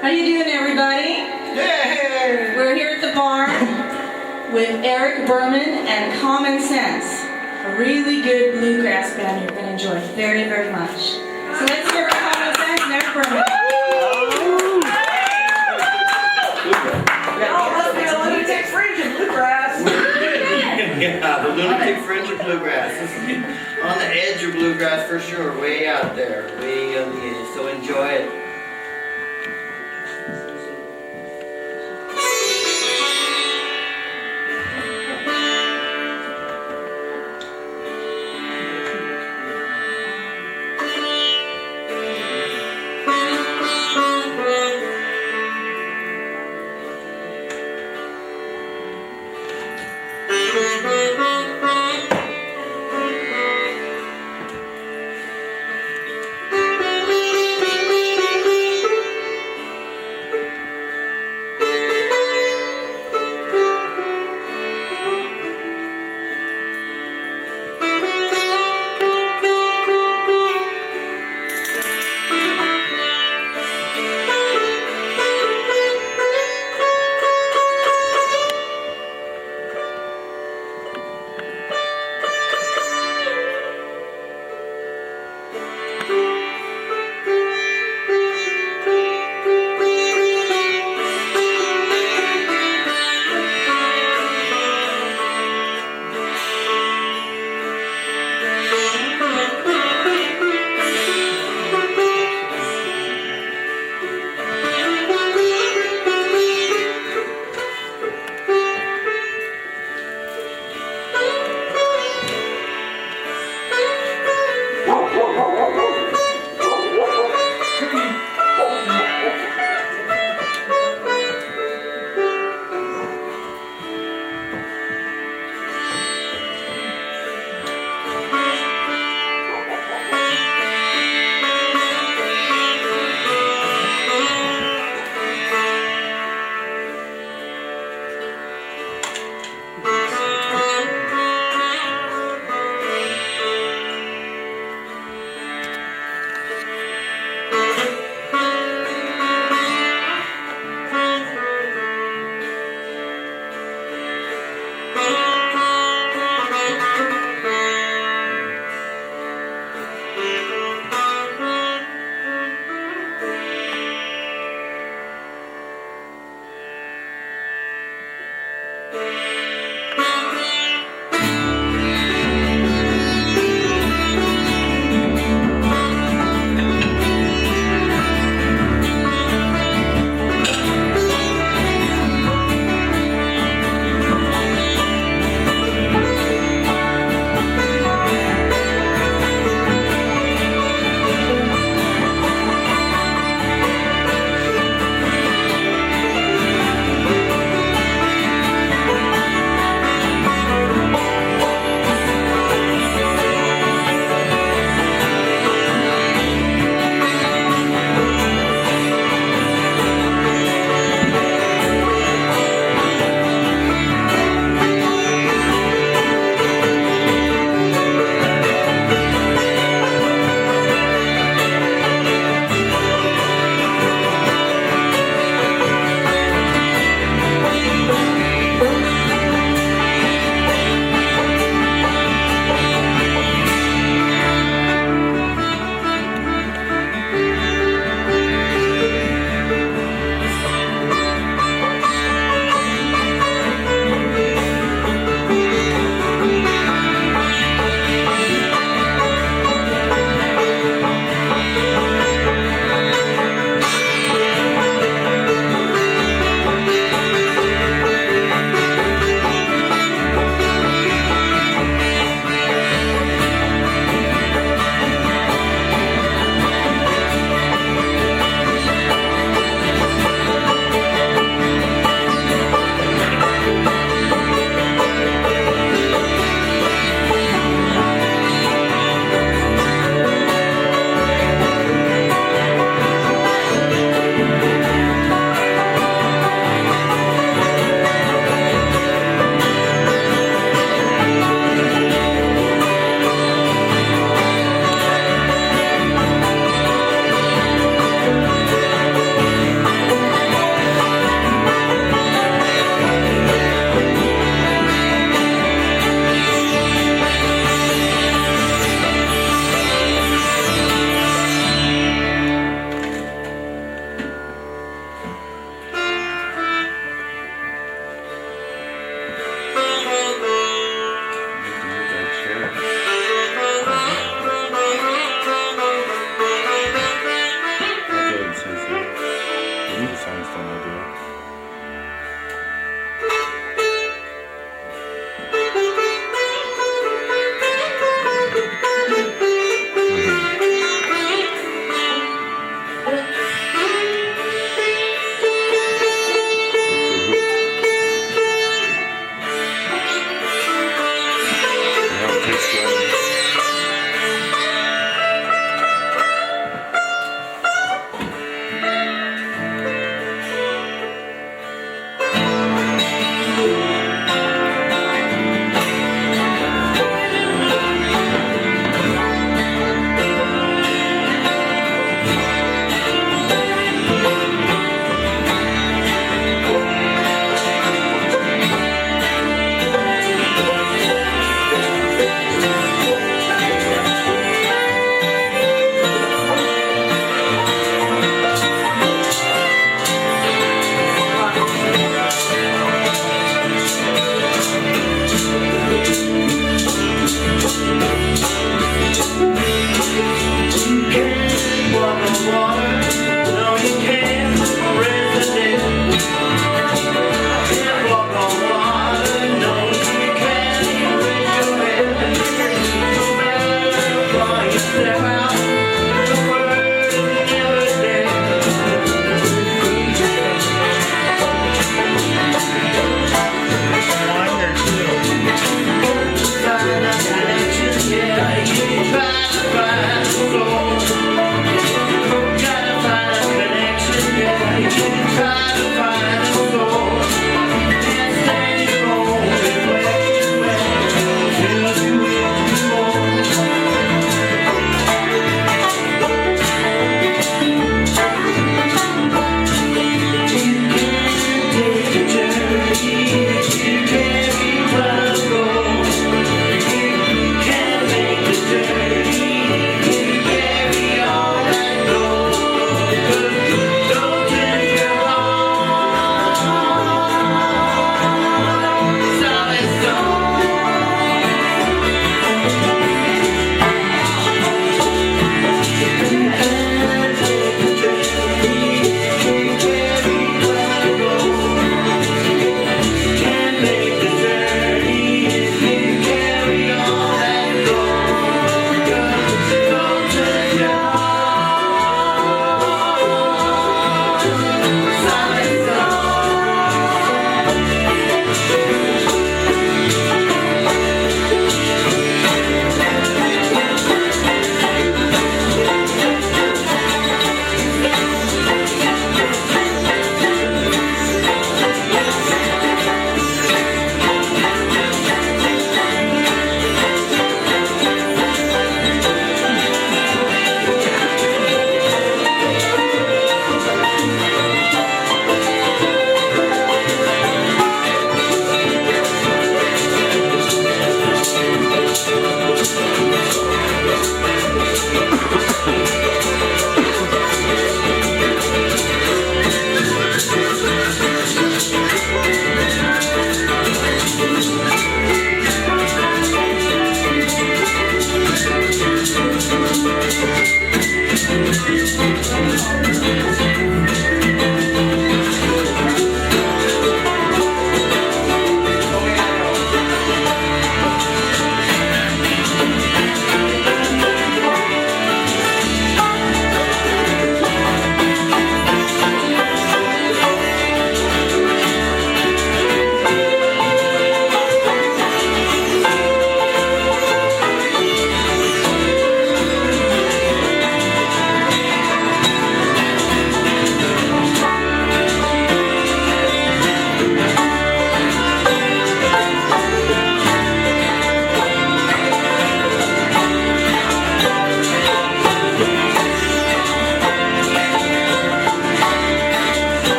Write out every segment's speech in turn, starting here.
How you doing, everybody? Yay! We're here at the barn with Eric Berman and Common Sense, a really good bluegrass band you're going to enjoy very, very much. So let's hear from Common Sense and Eric Berman. Oh, must be the lunatic fringe of bluegrass. Yeah, the lunatic fringe of bluegrass. On the edge of bluegrass for sure, way out there, way on the edge. So enjoy it.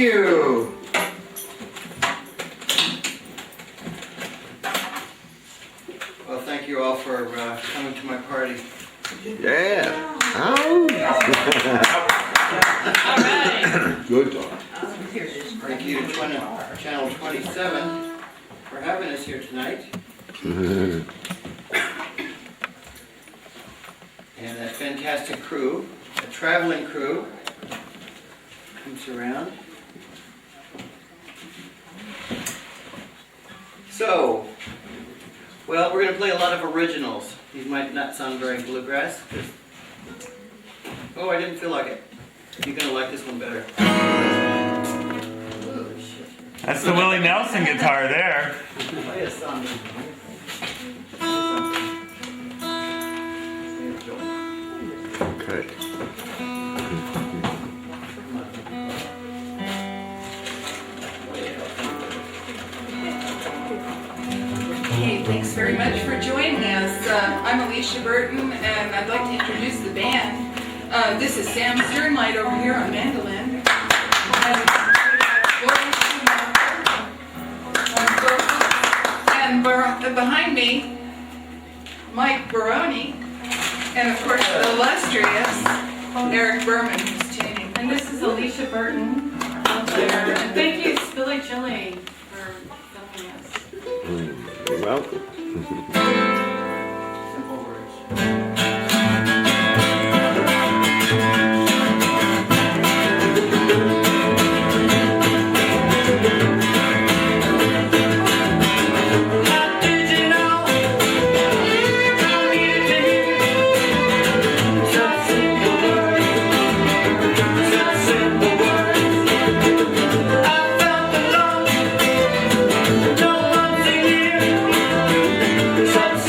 you. Well, thank you all for coming to my party. Yeah. Oh. All right. Good dog. Thank you to Channel 27 for having us here tonight. And that fantastic crew, a traveling crew, comes around. So, well, we're going to play a lot of originals. These might not sound very bluegrass. Oh, I didn't feel like it. You're going to like this one better. Oh, shit. That's the Willie Nelson guitar there. Play a song. Okay. Hey, thanks very much for joining us. I'm Alicia Burton, and I'd like to introduce the band. This is Sam Sternlight over here on mandolin. And behind me, Mike Baroni, and of course the illustrious Eric Berman, who's tuning. And this is Alicia Burton out there. And thank you, Spilly Chili, for filming us. You're welcome. Simple words. Such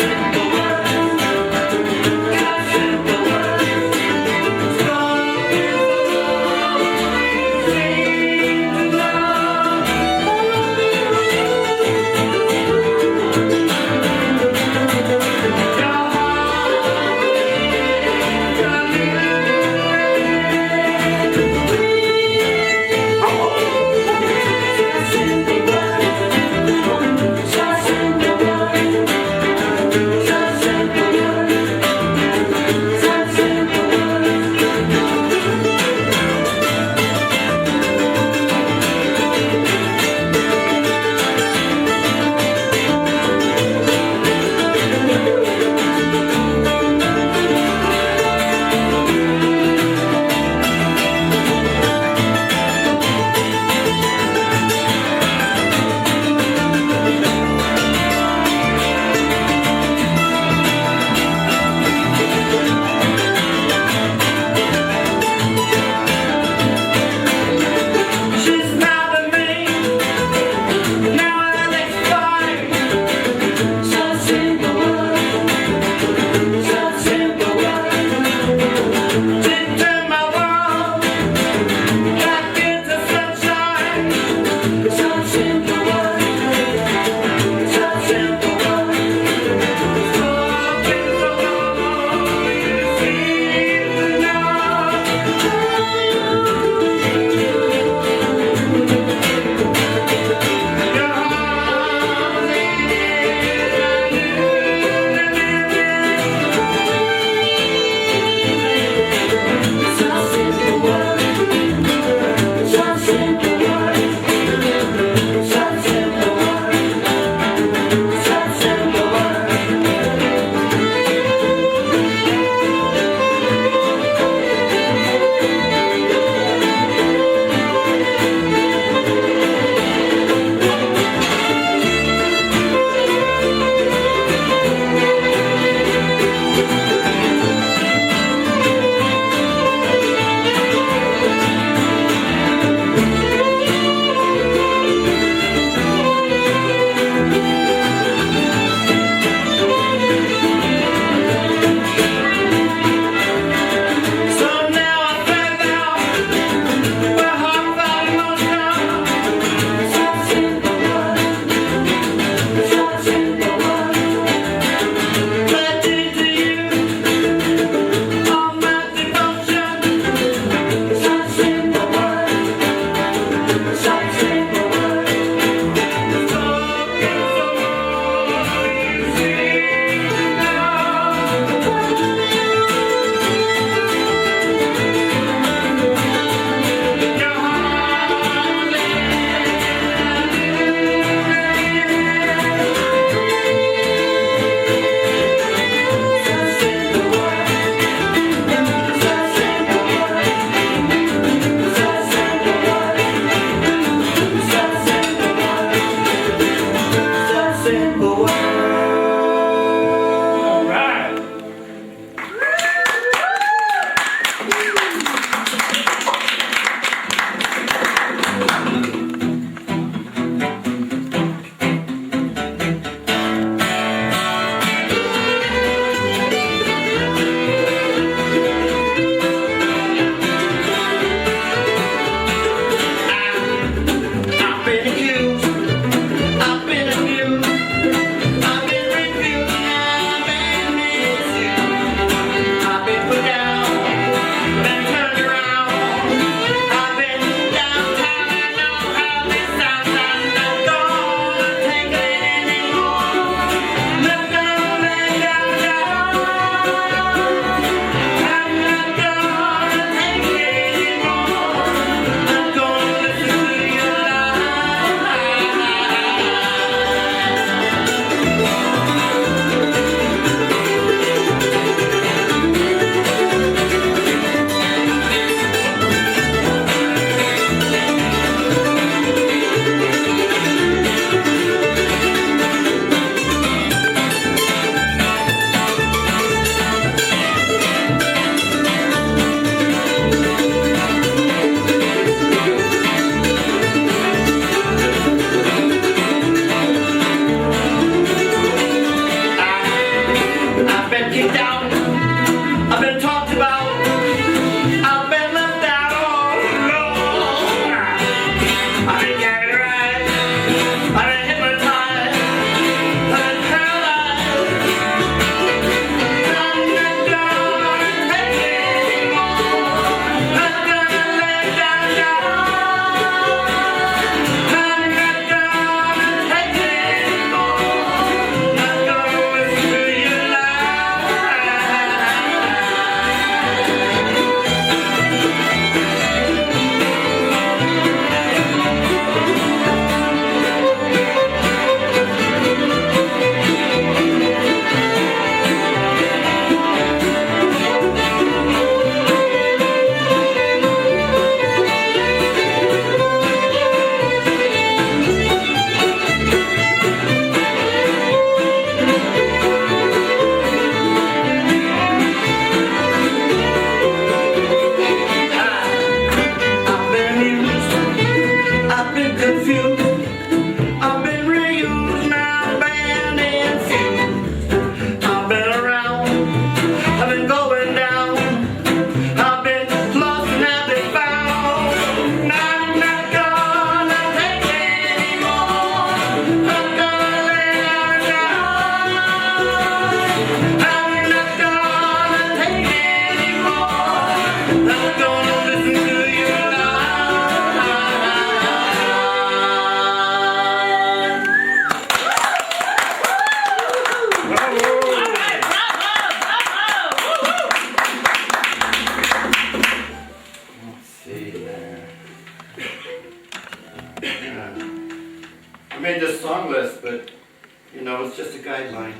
just a guideline.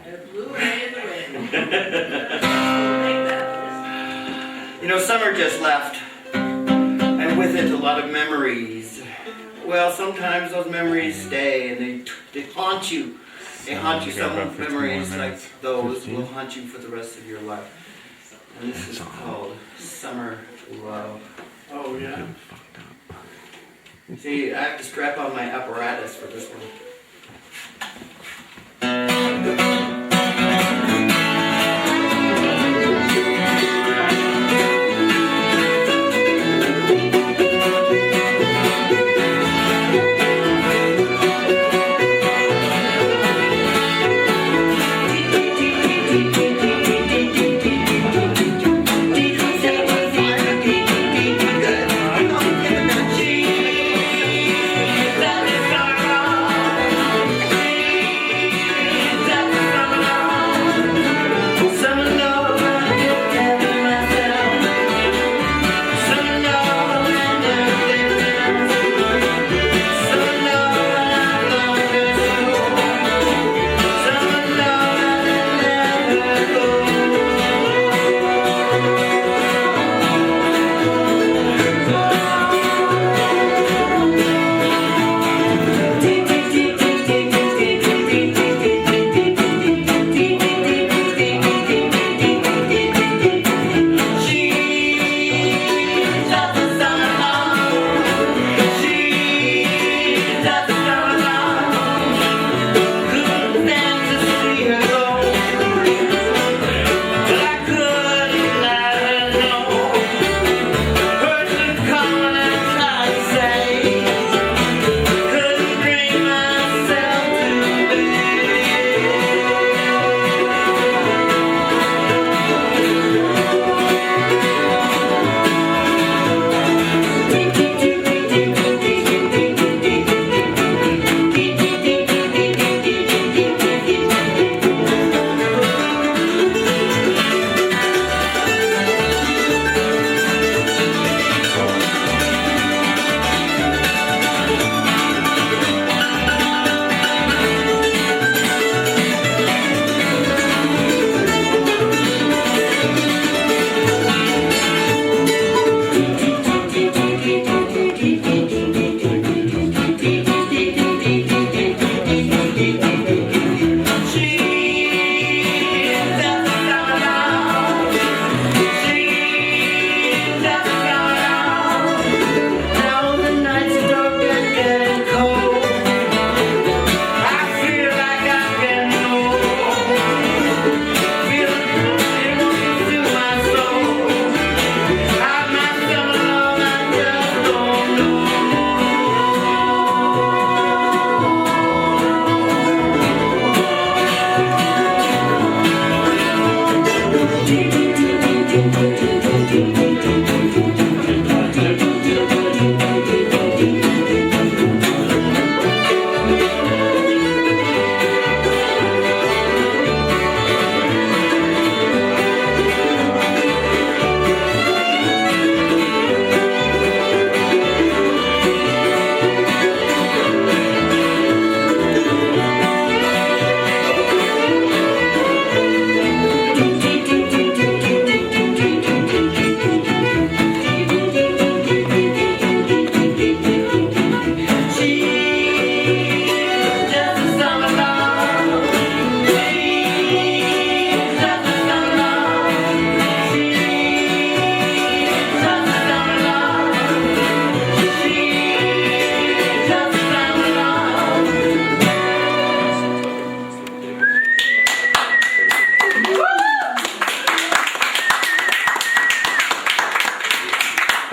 It blew away the wind. You know, summer just left, and with it a lot of memories. Well, sometimes those memories stay and they haunt you. They haunt you. We got Some about 15 memories more like minutes. those 15? will haunt you for the rest of your life. And this is called Summer Love. Oh, yeah. See, I have to strap on my apparatus for this one.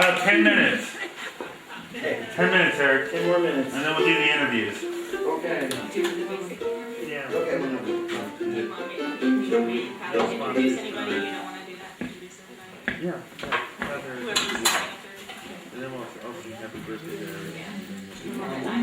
About 10 minutes. 10 minutes, Eric. 10 more minutes. And then we'll do the interviews. Okay. Yeah. Okay. Should we have to introduce anybody? You don't want to do that? Introduce everybody? Yeah. Whoever's saying it And then we'll sing happy birthday to Eric. You're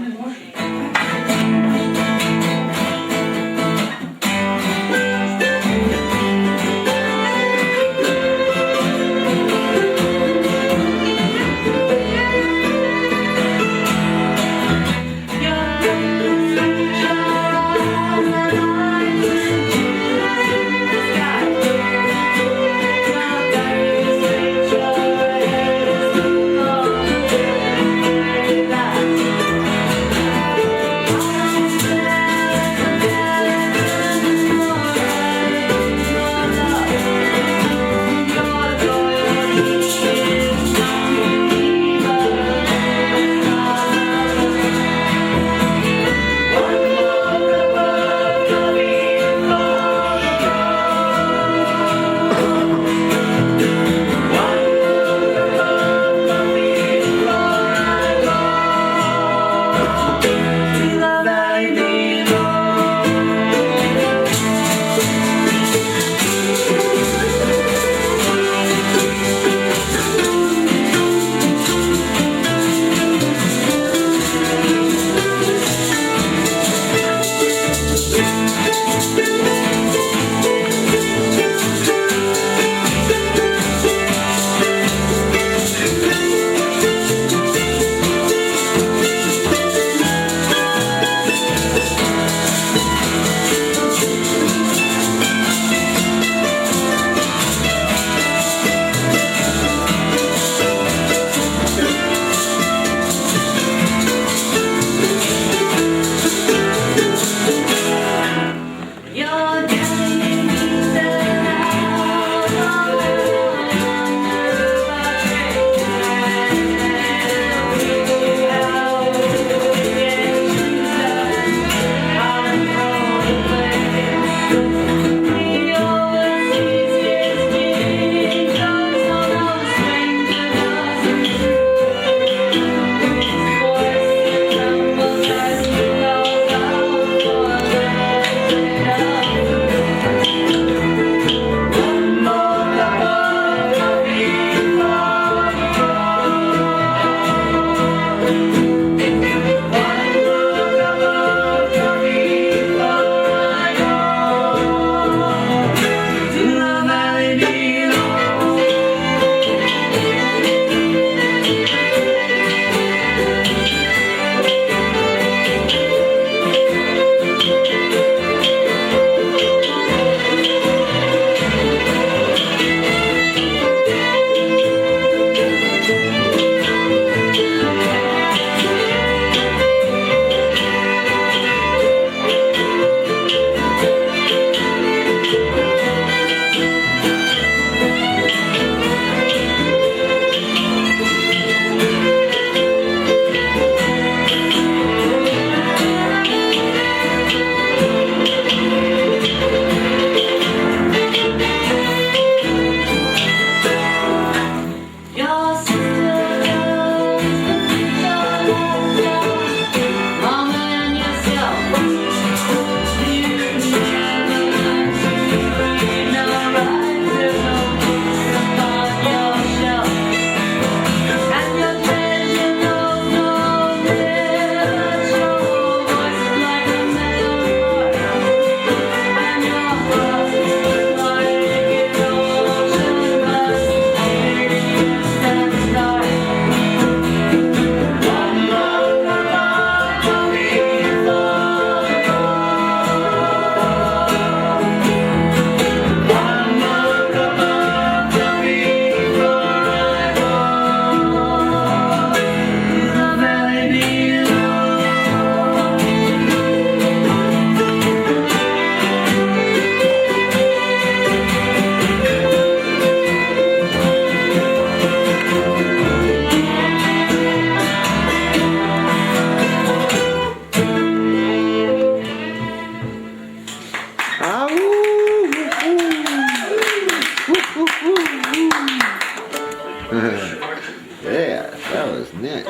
Yeah, that was nice.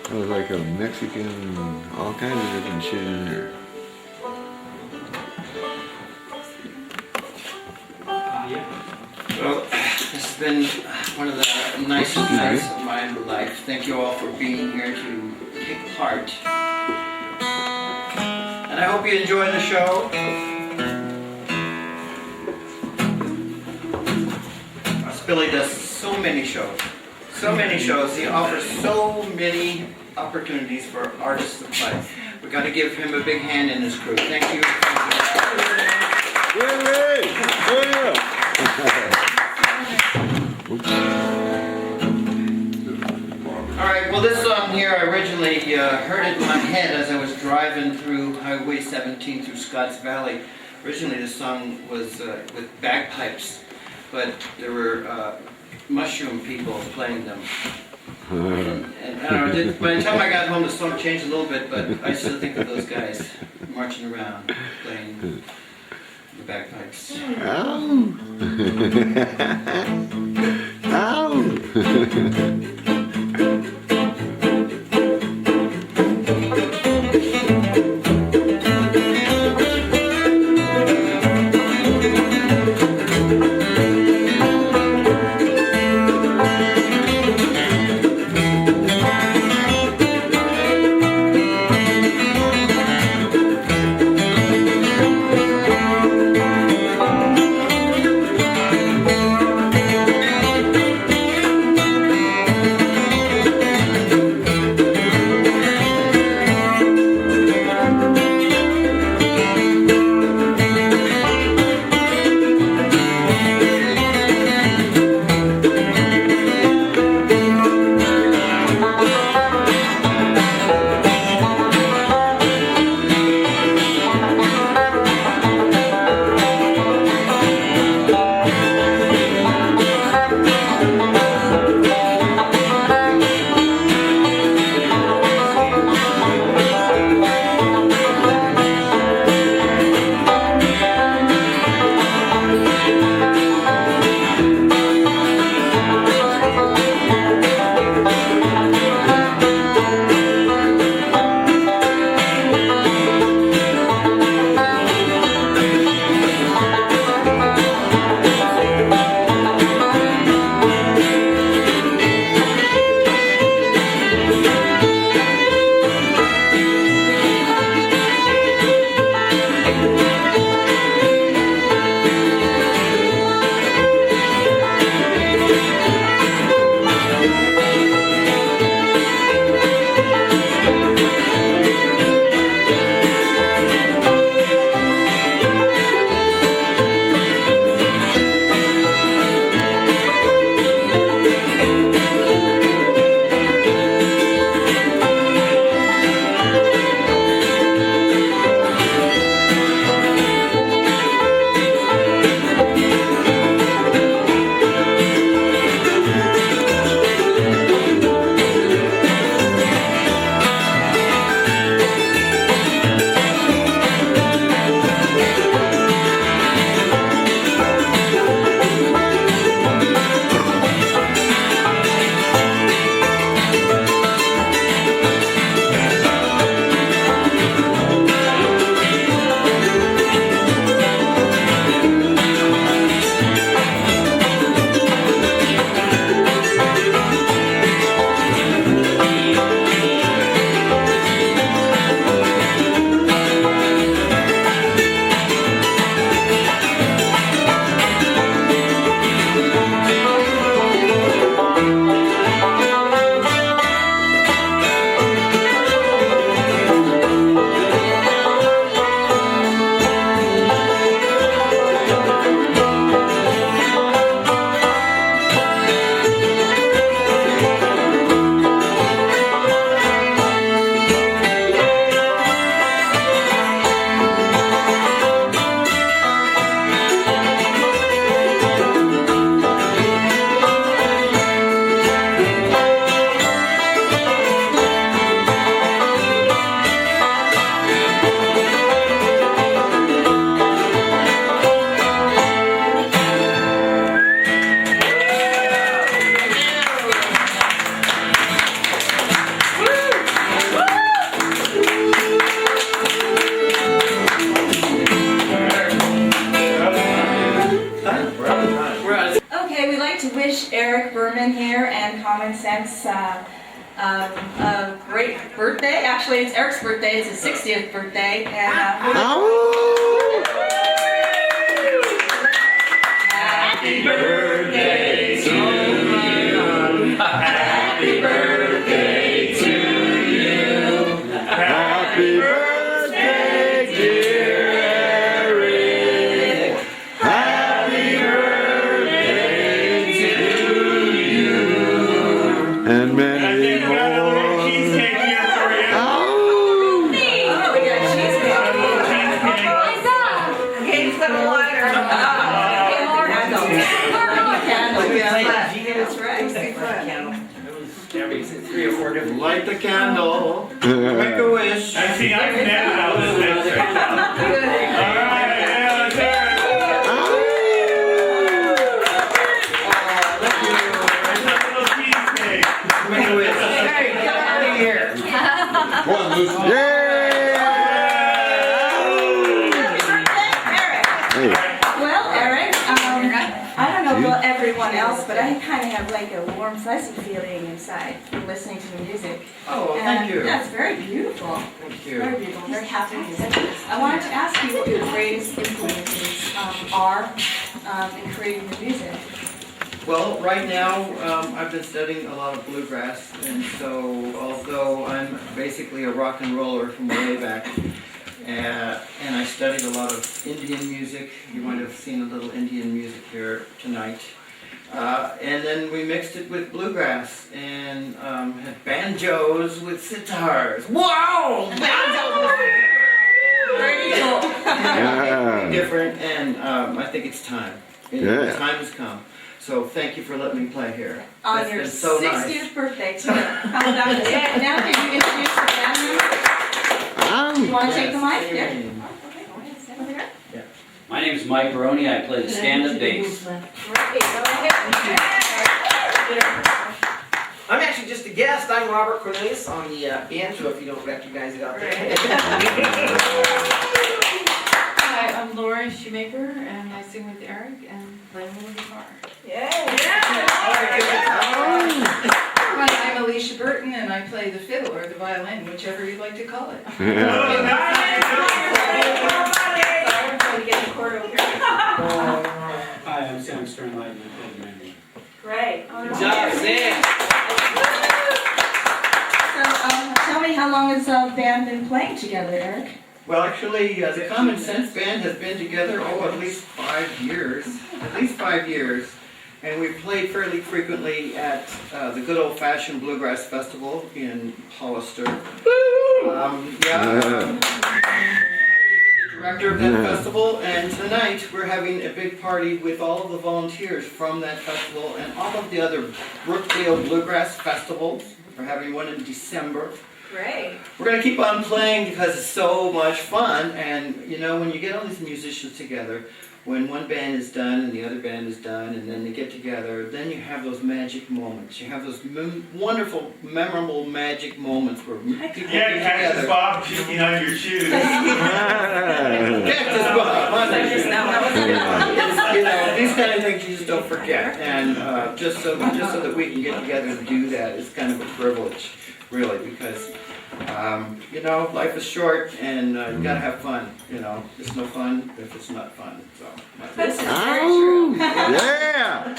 That was like a Mexican, all kinds of different shit in there. Well, this has been one of the nicest nights of my life. Thank you all for being here to take part. And I hope you enjoy the show. Billy does so many shows. So many shows. He offers so many opportunities for artists to play. We've got to give him a big hand in his crew. Thank you. All right, well this song here, I originally heard it in my head as I was driving through Highway 17 through Scotts Valley. Originally this song was with bagpipes, but there were mushroom people playing them. And I don't know, by the time I got home the song changed a little bit, but I still think of those guys marching around playing the bagpipes. Ow! Ow! we'd like to wish Eric Berman here and Common Sense a great birthday. Actually, it's Eric's birthday. It's his 60th birthday. And happy birthday to you. Happy birthday to you. Happy birthday, dear Eric. Happy birthday to you. And many Got a little more. cheesecake here for you. Oh, Oh, we got cheesecake. Cheesecake. Okay, he's got a lighter. That's right. Three or four different. Light the candle. Make a wish. I see, I can edit out this next right now. All right, yeah, let's hear it. There's a little cheesecake. Make a wish. Hey, get out of here. yeah. Hey, Well, Eric, I don't know about everyone else, but I kind of have like a warm, fuzzy feeling inside from listening to the music. Oh, well, And thank you. That's very beautiful. Thank you. Very beautiful. Very happy music. I wanted to ask you what your greatest influences are in creating the music. Well, right now, I've been studying a lot of bluegrass, and so although I'm basically a rock and roller from way back, and I studied a lot of Indian music. You might have seen a little Indian music here tonight. And then we mixed it with bluegrass and had banjos with sitars. Wow! Banjos! Very cool. yeah. Different, and I think it's time. Yeah. The time has come. So thank you for letting me play here. On It's your been so 60th nice. birthday, too. How about it? Now can you introduce the band members? You want to take the mic? Yeah. Okay, go ahead. Stand over there. My name is Mike Baroni. I play the stand-up bass. Great, go ahead. I'm actually just a guest. I'm Robert Cornelius on the banjo, if you don't recognize it out there. Hi, I'm Lori Shoemaker, and I sing with Eric and play a little guitar. Hi, I'm Alicia Burton, and I play the fiddle or the violin, whichever you'd like to call it. Oh, nice. I'm trying to get the chord over here. Hi, I'm Sam Sternlight, and I play the mandolin. Great. Good job, Sam. So, tell me, how long has the band been playing together, Eric? Well, actually, the Common Sense Band has been together, at least 5 years. At least 5 years. And we've played fairly frequently at the Good Old Fashioned Bluegrass Festival in Hollister. Director of that festival, and tonight we're having a big party with all of the volunteers from that festival and all of the other Brookdale Bluegrass festivals. We're having one in December. Great. We're going to keep on playing because it's so much fun, and you know, when you get all these musicians together, when one band is done and the other band is done and then they get together, then you have those magic moments. You have those wonderful, memorable magic moments where people get Yeah, Cactus together. Bob peeking on your shoes. Cactus Bob, you know, these kind of things you just don't forget, and just so that we can get together and do that is kind of a privilege, really, because you know, life is short, and you gotta have fun. You know, it's no fun if it's not fun. So. This is very true. Yeah.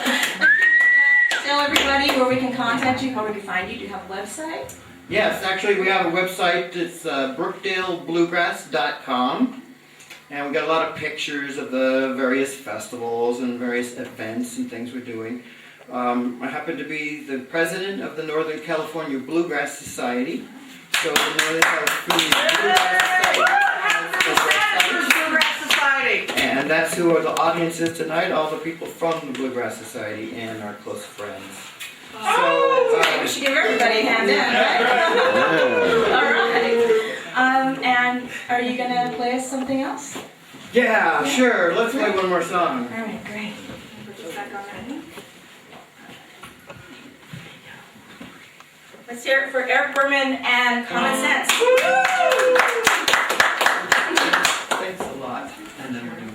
Tell everybody where we can contact you, how we can find you. Do you have a website? Yes, actually, we have a website. It's brookdalebluegrass.com. And we got a lot of pictures of the various festivals and various events and things we're doing. I happen to be the president of the Northern California Bluegrass Society. So the Northern California Bluegrass Society. And that's who are the audience is tonight, all the people from the Bluegrass Society and our close friends. We should give everybody a hand in, right? All right. And are you gonna play us something else? Yeah, sure. Let's play one more song. All right, great. Put this back on ready. Let's hear it for Eric Berman and Common Sense. Thanks a lot. And then we're going to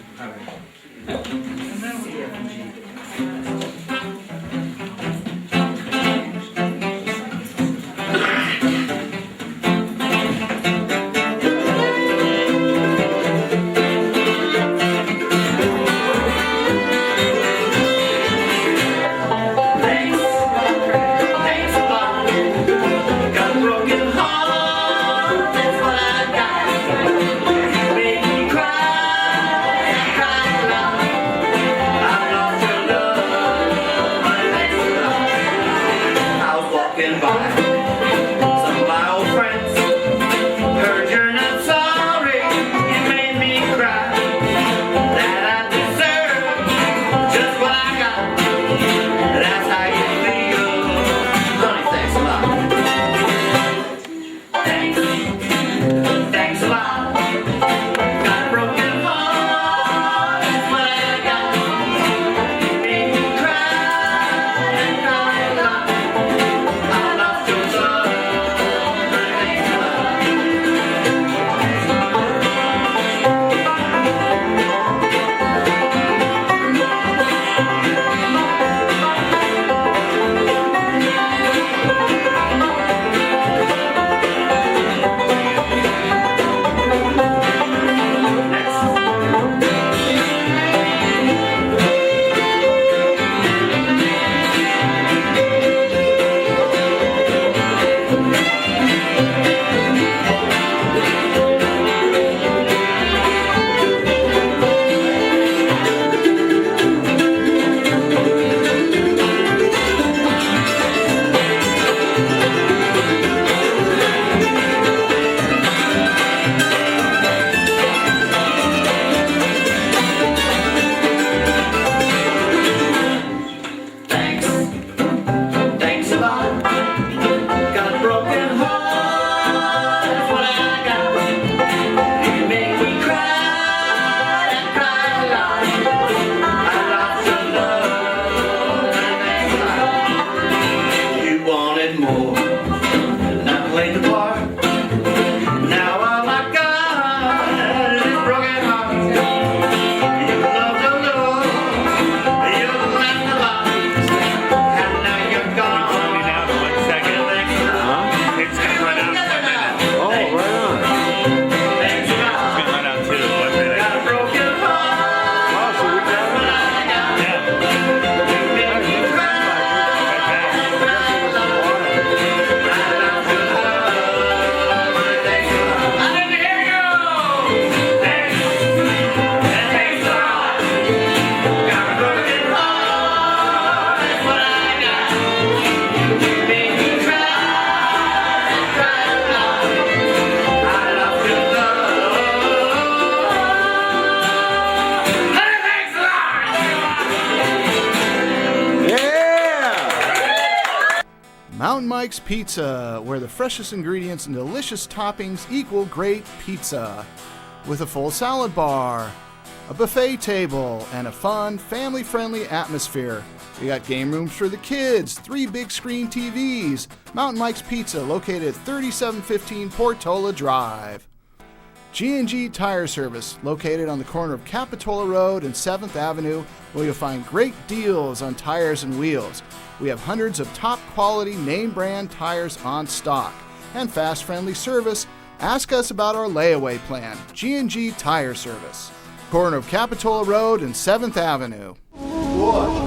Mountain Mike's Pizza, where the freshest ingredients and delicious toppings equal great pizza. With a full salad bar, a buffet table, and a fun, family-friendly atmosphere. We got game rooms for the kids, 3 big screen TVs. Mountain Mike's Pizza, located at 3715 Portola Drive. G&G Tire Service, located on the corner of Capitola Road and 7th Avenue, where you'll find great deals on tires and wheels. We have hundreds of top-quality name-brand tires on stock. And fast, friendly service. Ask us about our layaway plan. G&G Tire Service, corner of Capitola Road and 7th Avenue. Whoa.